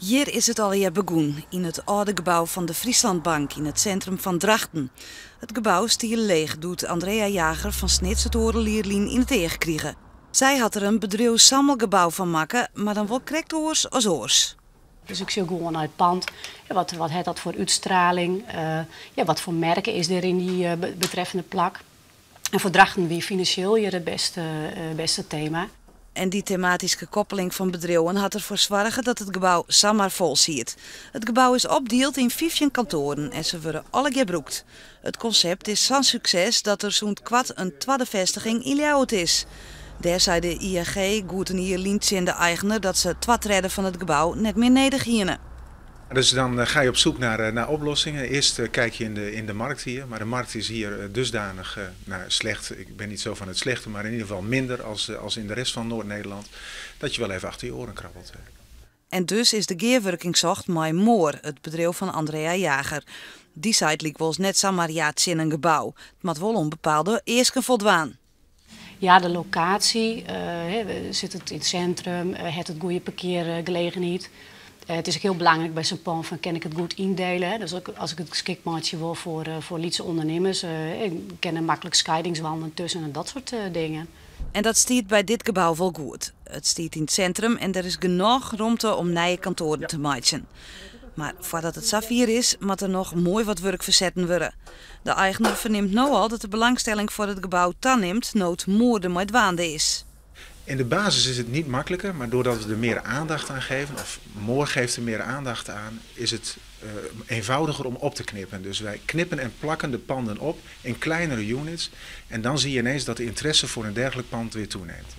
Hier is het alweer begonnen, in het oude gebouw van de Frieslandbank in het centrum van Drachten. Het gebouw stier leeg doet Andrea Jager van Snits het Orenlierlien in het eeg kregen. Zij had er een bedrijfssammelgebouw van maken, maar dan wel krekt oors als oors. Dus ik zie gewoon naar het pand, wat heeft dat voor uitstraling, wat voor merken is er in die betreffende plak. En voor Drachten wie financieel hier het beste thema. En die thematische koppeling van bedrijven had ervoor zorgen dat het gebouw zomaar vol ziet. Het gebouw is opdeeld in 15 kantoren en ze worden alle gebruikt. Het concept is zo'n succes dat er zo'n kwart een tweede vestiging in Ljouwert is. Daar zei de ING Goedenier in de eigenaar dat ze het redden van het gebouw net meer nodig hadden. Dus dan ga je op zoek naar oplossingen. Eerst kijk je in de markt hier, maar de markt is hier dusdanig slecht. Ik ben niet zo van het slechte, maar in ieder geval minder als in de rest van Noord-Nederland. Dat je wel even achter je oren krabbelt. En dus is de gearworking zocht met Moor, het bedrijf van Andrea Jager. Die site liep wel eens net zomaar in een gebouw. Het moet wel onbepaalde eerst voldwaan. Ja, de locatie, zit het in het centrum, het goede parkeergelegenheid. Het is ook heel belangrijk bij zo'n pand van kan ik het goed indelen. Hè? Dus ook als ik het geschikt maatje wil voor Lietse ondernemers, ik ken een makkelijk scheidingswanden tussen en dat soort dingen. En dat stiert bij dit gebouw wel goed. Het stiert in het centrum en er is genoeg ruimte om nieuwe kantoren te maken. Maar voordat het saffier is, moet er nog mooi wat werk verzetten worden. De eigenaar verneemt nu al dat de belangstelling voor het gebouw toeneemt, nood moorden met waande is. In de basis is het niet makkelijker, maar doordat we er meer aandacht aan geven, of Moor geeft er meer aandacht aan, is het eenvoudiger om op te knippen. Dus wij knippen en plakken de panden op in kleinere units en dan zie je ineens dat de interesse voor een dergelijk pand weer toeneemt.